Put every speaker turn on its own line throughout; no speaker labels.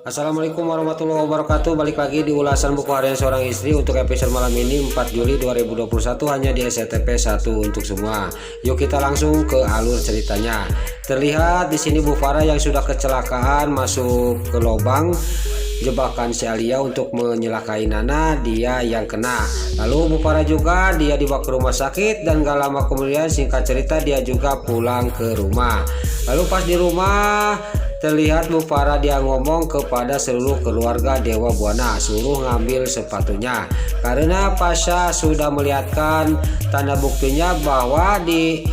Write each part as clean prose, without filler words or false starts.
Assalamualaikum warahmatullahi wabarakatuh. Balik lagi di ulasan buku harian seorang istri untuk episode malam ini 4 Juli 2021 hanya di SCTP 1 untuk semua. Yuk kita langsung ke alur ceritanya. Terlihat di sini Bu Farah yang sudah kecelakaan masuk ke lubang jebakan si Alia untuk menyelakai Nana, dia yang kena. Lalu Bu Farah juga dia dibawa ke rumah sakit dan gak lama kemudian singkat cerita dia juga pulang ke rumah. Lalu pas di rumah terlihat Bu Farah dia ngomong kepada seluruh keluarga Dewa Buana suruh ngambil sepatunya karena Pasha sudah melihatkan tanda buktinya bahwa di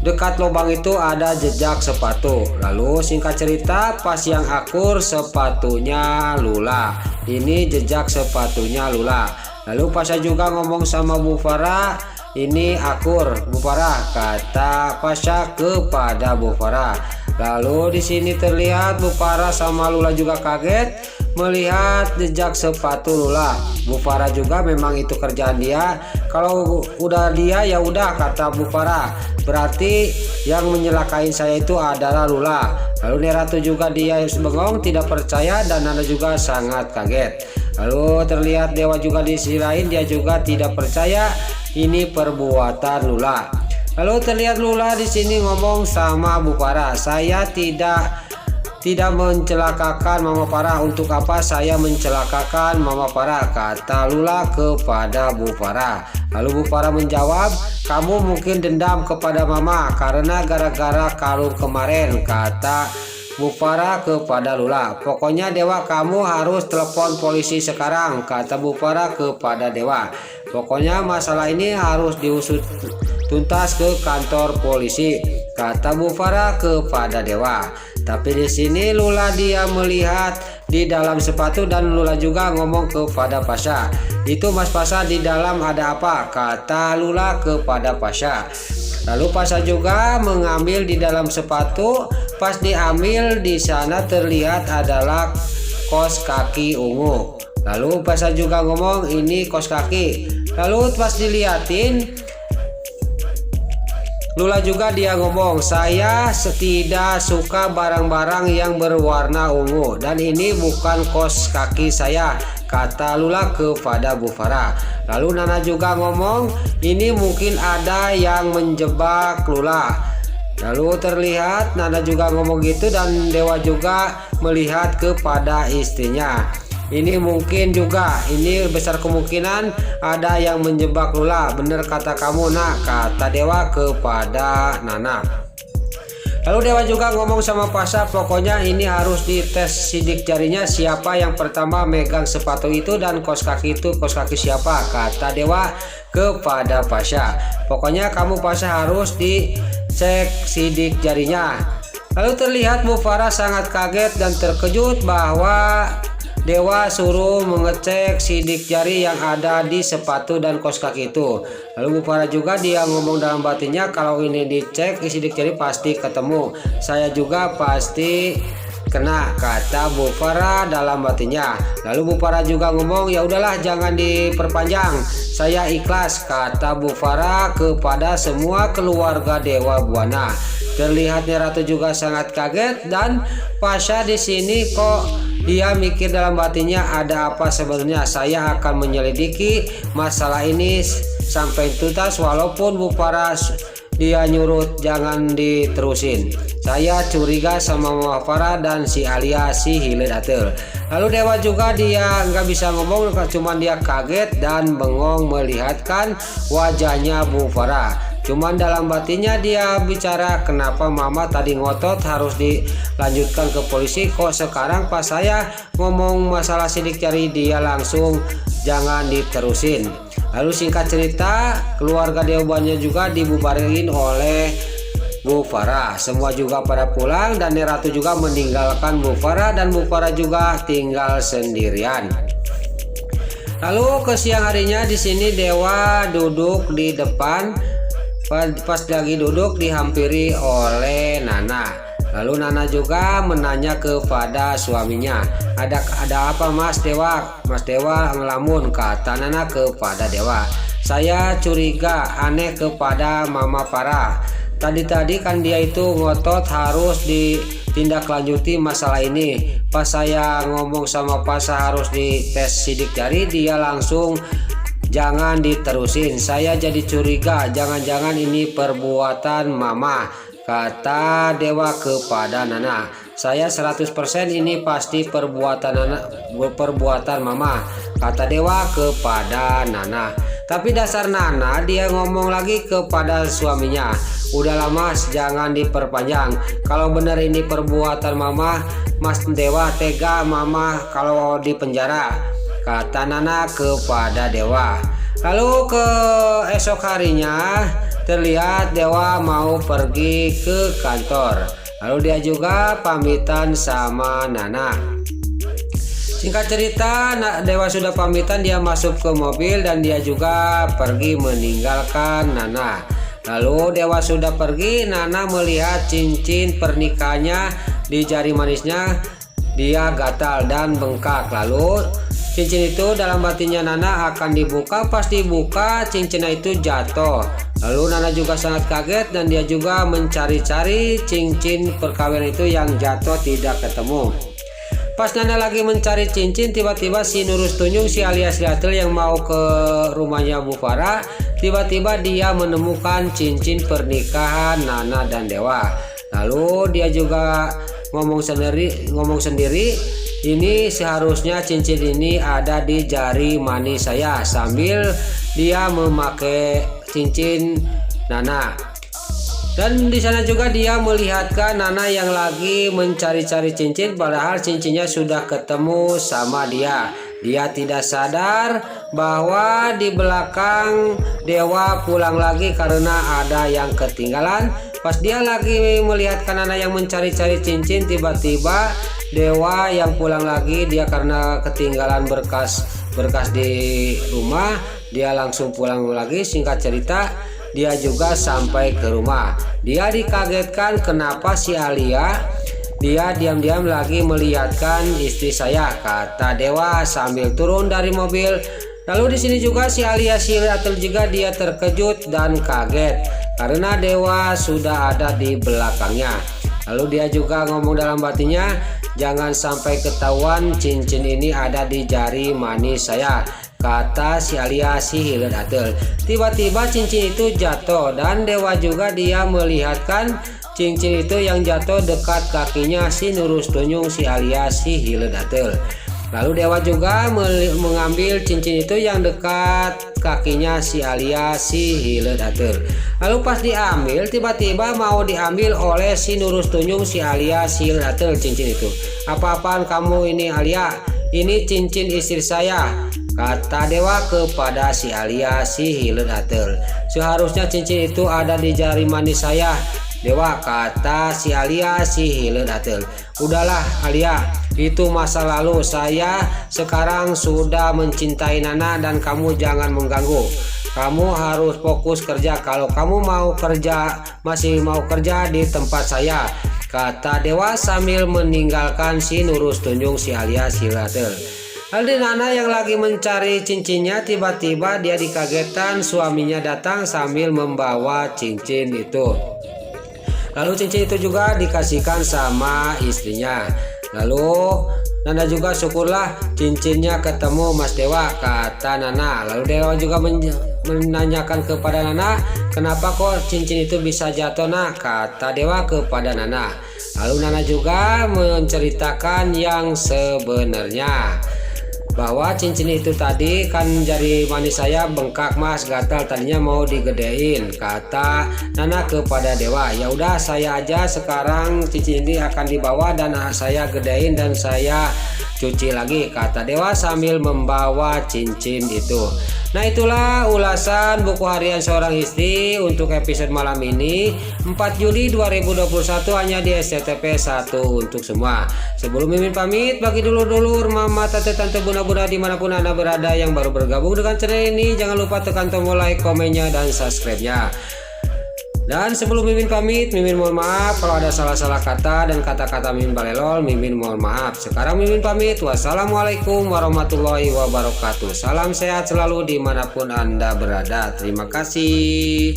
dekat lubang itu ada jejak sepatu. Lalu singkat cerita pas yang akur sepatunya Lula, ini jejak sepatunya Lula. Lalu Pasha juga ngomong sama Bu Farah, ini akur Bu Farah, kata Pasha kepada Bu Farah. Lalu di sini terlihat Bu Farah sama Lula juga kaget melihat jejak sepatu Lula. Bu Farah juga memang itu kerjaan dia. Kalau udah dia ya udah, kata Bu Farah. Berarti yang menyelakain saya itu adalah Lula. Lalu Neratu juga dia bengong tidak percaya dan Nana juga sangat kaget. Lalu terlihat Dewa juga di sisi lain dia juga tidak percaya ini perbuatan Lula. Lalu terlihat Lula di sini ngomong sama Bu Farah, saya tidak mencelakakan Mama Farah. Untuk apa saya mencelakakan Mama Farah, kata Lula kepada Bu Farah. Lalu Bu Farah menjawab, kamu mungkin dendam kepada Mama karena gara-gara kalung kemarin, kata Bu Farah kepada Lula. Pokoknya Dewa kamu harus telepon polisi sekarang, kata Bu Farah kepada Dewa. Pokoknya masalah ini harus diusut tuntas ke kantor polisi, kata Bu Farah kepada Dewa. Tapi di sini Lula dia melihat di dalam sepatu dan Lula juga ngomong kepada Pasha, itu Mas Pasha di dalam ada apa, kata Lula kepada Pasha. Lalu Pasha juga mengambil di dalam sepatu. Pas diambil di sana terlihat adalah kos kaki ungu. Lalu Pasha juga ngomong ini kos kaki. Lalu pas diliatin Lula juga dia ngomong, saya tidak suka barang-barang yang berwarna ungu dan ini bukan kos kaki saya, kata Lula kepada Bu Farah. Lalu Nana juga ngomong, ini mungkin ada yang menjebak Lula. Lalu terlihat Nana juga ngomong gitu dan Dewa juga melihat kepada istrinya. Ini mungkin juga, ini besar kemungkinan ada yang menjebak Lula. Bener kata kamu nak, kata Dewa kepada Nana. Lalu Dewa juga ngomong sama Pasha, pokoknya ini harus dites sidik jarinya siapa yang pertama megang sepatu itu dan kos kaki itu kos kaki siapa, kata Dewa kepada Pasha. Pokoknya kamu Pasha harus dicek sidik jarinya. Lalu terlihat Bu Farah sangat kaget dan terkejut bahwa Dewa suruh mengecek sidik jari yang ada di sepatu dan kos kaki itu. Lalu Bu Farah juga dia ngomong dalam batinnya, kalau ini dicek sidik jari pasti ketemu, saya juga pasti kena, kata Bu Farah dalam batinnya. Lalu Bu Farah juga ngomong, ya udahlah jangan diperpanjang, saya ikhlas, kata Bu Farah kepada semua keluarga Dewa Buana. Terlihat Neratu juga sangat kaget dan Pasha di sini kok dia mikir dalam batinnya, ada apa sebenarnya, saya akan menyelidiki masalah ini sampai tuntas walaupun Bu Farah dia nyuruh jangan diterusin. Saya curiga sama Mama Farah dan si Alia si Hiledatel. Lalu Dewa juga dia nggak bisa ngomong, cuman dia kaget dan bengong melihatkan wajahnya Bu Farah. Cuman dalam batinnya dia bicara, kenapa Mama tadi ngotot harus dilanjutkan ke polisi, kok sekarang pas saya ngomong masalah sidik jari dia langsung jangan diterusin. Lalu singkat cerita keluarga Dewa Buana juga dibubarin oleh Bu Farah. Semua juga pada pulang dan Neratu juga meninggalkan Bu Farah dan Bu Farah juga tinggal sendirian. Lalu ke siang harinya di sini Dewa duduk di depan. Pas lagi duduk dihampiri oleh Nana. Lalu Nana juga menanya kepada suaminya, ada apa Mas Dewa? Mas Dewa ngelamun, kata Nana kepada Dewa. Saya curiga aneh kepada Mama Farah. tadi kan dia itu ngotot harus ditindaklanjuti masalah ini. Pas saya ngomong sama Pasha harus dites sidik jari, dia langsung jangan diterusin. Saya jadi curiga, jangan-jangan ini perbuatan mama, kata Dewa kepada Nana. Saya 100% ini pasti perbuatan mama, kata Dewa kepada Nana. Tapi dasar Nana, dia ngomong lagi kepada suaminya, udahlah mas, jangan diperpanjang. Kalau benar ini perbuatan mama, Mas Dewa tega mama kalau di penjara, kata Nana kepada Dewa. Lalu esok harinya terlihat Dewa mau pergi ke kantor. Lalu dia juga pamitan sama Nana. Singkat cerita, Dewa sudah pamitan, dia masuk ke mobil dan dia juga pergi meninggalkan Nana. Lalu Dewa sudah pergi, Nana melihat cincin pernikahannya di jari manisnya, dia gatal dan bengkak. Lalu cincin itu dalam batinnya Nana akan dibuka, pas dibuka cincinnya itu jatuh. Lalu Nana juga sangat kaget dan dia juga mencari-cari cincin perkawinan itu yang jatuh tidak ketemu. Pas Nana lagi mencari cincin, tiba-tiba si Nurus Tunjung, si alias Liatel yang mau ke rumahnya Bu Farah, tiba-tiba dia menemukan cincin pernikahan Nana dan Dewa. Lalu dia juga ngomong sendiri, ini seharusnya cincin ini ada di jari manis saya, sambil dia memakai cincin Nana. Dan di sana juga dia melihatkan Nana yang lagi mencari-cari cincin, padahal cincinnya sudah ketemu sama dia. Dia tidak sadar bahwa di belakang Dewa pulang lagi karena ada yang ketinggalan. Pas dia lagi melihatkan Nana yang mencari-cari cincin, tiba-tiba Dewa yang pulang lagi, dia karena ketinggalan berkas di rumah, dia langsung pulang lagi. Singkat cerita, dia juga sampai ke rumah. Dia dikagetkan kenapa si Alia dia diam-diam lagi melihatkan istri saya, kata Dewa sambil turun dari mobil. Lalu di sini juga si Alia Liatel juga dia terkejut dan kaget karena Dewa sudah ada di belakangnya. Lalu dia juga ngomong dalam batinnya, jangan sampai ketahuan cincin ini ada di jari manis saya, kata si Alia Liatel. Tiba-tiba cincin itu jatuh dan Dewa juga dia melihatkan cincin itu yang jatuh dekat kakinya si Nurus Tunjung, si Alia Liatel. Lalu Dewa juga mengambil cincin itu yang dekat kakinya si Alia Liatel. Lalu pas diambil, tiba-tiba mau diambil oleh si Nurus Tunjung, si Alia Liatel cincin itu. Apa-apaan kamu ini Alia? Ini cincin istri saya, kata Dewa kepada si Alia Liatel. Seharusnya cincin itu ada di jari manis saya, Dewa, kata si Alia Liatel. Udahlah Alia, itu masa lalu, saya sekarang sudah mencintai Nana dan kamu jangan mengganggu. Kamu harus fokus kerja. Kalau kamu masih mau kerja di tempat saya, kata Dewa sambil meninggalkan si Nurus Tunjung, si Alia Liatel. Lalu Nana yang lagi mencari cincinnya, tiba-tiba dia dikagetkan suaminya datang sambil membawa cincin itu. Lalu cincin itu juga dikasihkan sama istrinya. Lalu Nana juga syukurlah cincinnya ketemu Mas Dewa, kata Nana. Lalu Dewa juga menanyakan kepada Nana, kenapa kok cincin itu bisa jatuh nak, kata Dewa kepada Nana. Lalu Nana juga menceritakan yang sebenarnya, bahwa cincin itu tadi kan jari manis saya bengkak mas, gatal, tadinya mau digedein, kata Nana kepada Dewa. Ya udah saya aja sekarang cincin ini akan dibawa dan saya gedein dan saya cuci lagi, kata Dewa sambil membawa cincin itu. Nah itulah ulasan buku harian seorang istri untuk episode malam ini 4 Juli 2021 hanya di SCTP 1 untuk semua. Sebelum Mimin pamit, bagi dulur-dulur, mama, tante, tante, bunda-bunda dimanapun anda berada yang baru bergabung dengan channel ini, jangan lupa tekan tombol like, komennya, dan subscribe-nya. Dan sebelum Mimin pamit, Mimin mohon maaf kalau ada salah-salah kata dan kata-kata Mimin balelol, Mimin mohon maaf. Sekarang Mimin pamit, wassalamualaikum warahmatullahi wabarakatuh. Salam sehat selalu dimanapun anda berada. Terima kasih.